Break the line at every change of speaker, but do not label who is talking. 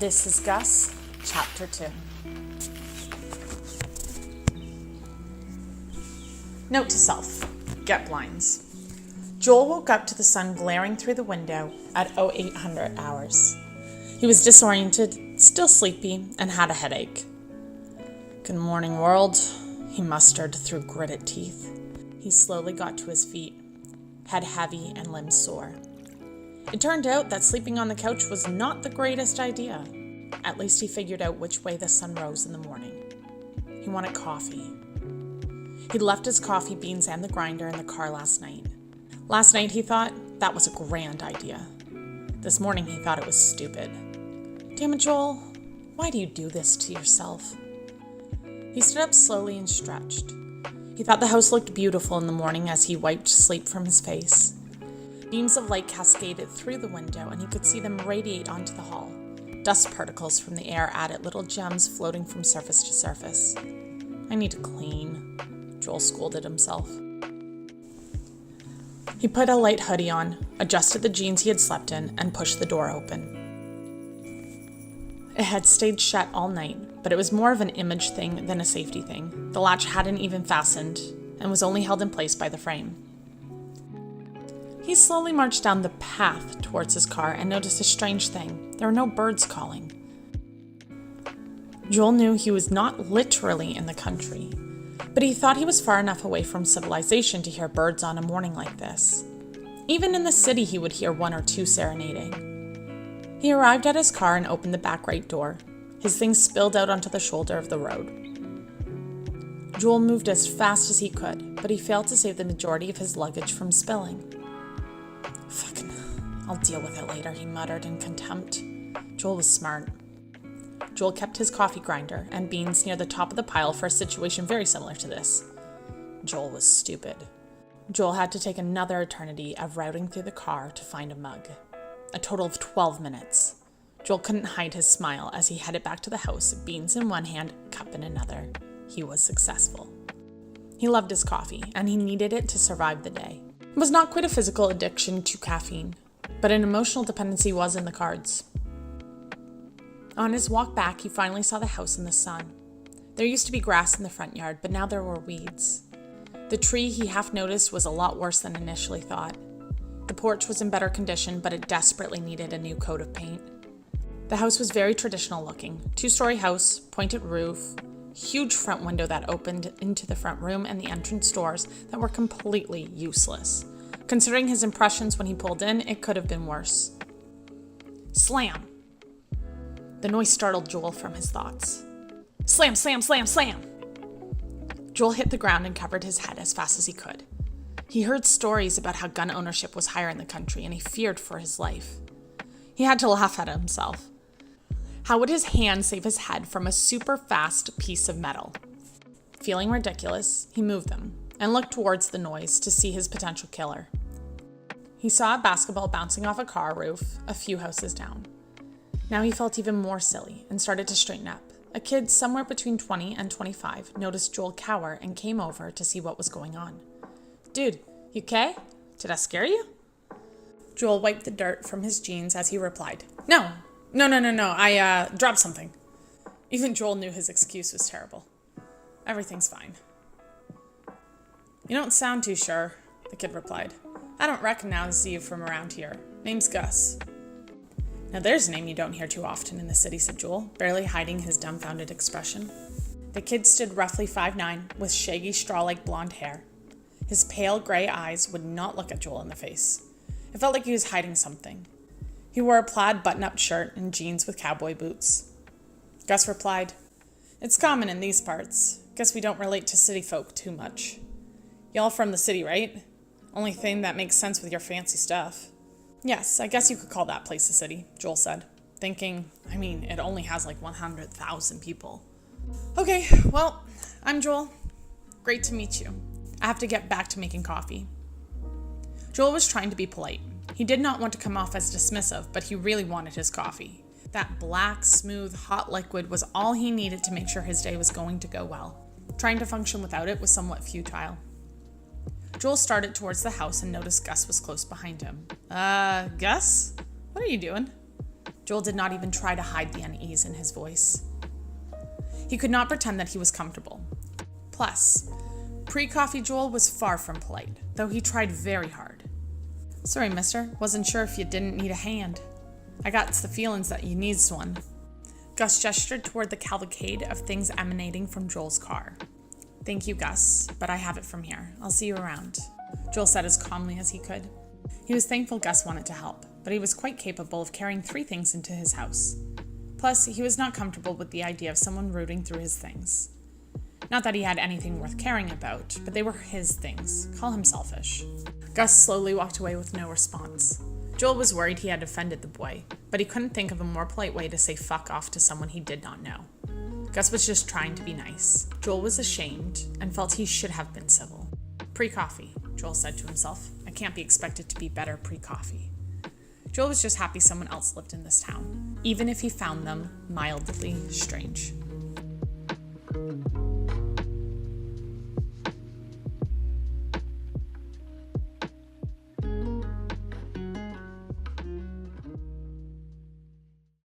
This is Gus, Chapter 2. Note to self, get blinds. Joel woke up to the sun glaring through the window at 0800 hours. He was disoriented, still sleepy, and had a headache. Good morning, world, he mustered through gritted teeth. He slowly got to his feet, head heavy and limbs sore. It turned out that sleeping on the couch was not the greatest idea. At least he figured out which way the sun rose in the morning. He wanted coffee. He'd left his coffee beans and the grinder in the car last night. Last night he thought that was a grand idea. This morning he thought it was stupid. Damn it, Joel, why do you do this to yourself? He stood up slowly and stretched. He thought the house looked beautiful in the morning as he wiped sleep from his face. Beams of light cascaded through the window and he could see them radiate onto the hall. Dust particles from the air added little gems floating from surface to surface. I need to clean, Joel scolded himself. He put a light hoodie on, adjusted the jeans he had slept in, and pushed the door open. It had stayed shut all night, but it was more of an image thing than a safety thing. The latch hadn't even fastened and was only held in place by the frame. He slowly marched down the path towards his car and noticed a strange thing. There were no birds calling. Joel knew he was not literally in the country, but he thought he was far enough away from civilization to hear birds on a morning like this. Even in the city, he would hear one or two serenading. He arrived at his car and opened the back right door. His things spilled out onto the shoulder of the road. Joel moved as fast as he could, but he failed to save the majority of his luggage from spilling. Fucking, I'll deal with it later, he muttered in contempt. Joel was smart. Joel kept his coffee grinder and beans near the top of the pile for a situation very similar to this. Joel was stupid. Joel had to take another eternity of routing through the car to find a mug. A total of 12 minutes. Joel couldn't hide his smile as he headed back to the house, beans in one hand, cup in another. He was successful. He loved his coffee, and he needed it to survive the day. It was not quite a physical addiction to caffeine, but an emotional dependency was in the cards. On his walk back, he finally saw the house in the sun. There used to be grass in the front yard, but now there were weeds. The tree, he half noticed, was a lot worse than initially thought. The porch was in better condition, but it desperately needed a new coat of paint. The house was very traditional looking. 2-story house, pointed roof, huge front window that opened into the front room, and the entrance doors that were completely useless. Considering his impressions when he pulled in, it could have been worse. Slam! The noise startled Joel from his thoughts. Slam, slam, slam, slam! Joel hit the ground and covered his head as fast as he could. He heard stories about how gun ownership was higher in the country, and he feared for his life. He had to laugh at himself. How would his hand save his head from a super fast piece of metal? Feeling ridiculous, he moved them and looked towards the noise to see his potential killer. He saw a basketball bouncing off a car roof a few houses down. Now he felt even more silly and started to straighten up. A kid somewhere between 20 and 25 noticed Joel cower and came over to see what was going on. Dude, you okay? Did I scare you? Joel wiped the dirt from his jeans as he replied, No, I dropped something. Even Joel knew his excuse was terrible. Everything's fine. You don't sound too sure, the kid replied. I don't recognize you from around here. Name's Gus. Now there's a name you don't hear too often in the city, said Joel, barely hiding his dumbfounded expression. The kid stood roughly 5'9", with shaggy straw-like blonde hair. His pale gray eyes would not look at Joel in the face. It felt like he was hiding something. He wore a plaid button-up shirt and jeans with cowboy boots. Gus replied, It's common in these parts. Guess we don't relate to city folk too much. Y'all from the city, right? Only thing that makes sense with your fancy stuff. Yes, I guess you could call that place a city, Joel said, thinking, it only has like 100,000 people. Okay, well, I'm Joel. Great to meet you. I have to get back to making coffee. Joel was trying to be polite. He did not want to come off as dismissive, but he really wanted his coffee. That black, smooth, hot liquid was all he needed to make sure his day was going to go well. Trying to function without it was somewhat futile. Joel started towards the house and noticed Gus was close behind him. Gus? What are you doing? Joel Joel did not even try to hide the unease in his voice. He could not pretend that he was comfortable. Plus, pre-coffee Joel was far from polite, though he tried very hard. "Sorry, mister. Wasn't sure if you didn't need a hand. I got the feelings that you needs one." Gus gestured toward the cavalcade of things emanating from Joel's car. "Thank you, Gus, but I have it from here. I'll see you around," Joel said as calmly as he could. He was thankful Gus wanted to help, but he was quite capable of carrying 3 things into his house. Plus, he was not comfortable with the idea of someone rooting through his things. Not that he had anything worth caring about, but they were his things. Call him selfish. Gus slowly walked away with no response. Joel was worried he had offended the boy, but he couldn't think of a more polite way to say fuck off to someone he did not know. Gus was just trying to be nice. Joel was ashamed and felt he should have been civil. "Pre-coffee," Joel said to himself. "I can't be expected to be better pre-coffee." Joel was just happy someone else lived in this town, even if he found them mildly strange.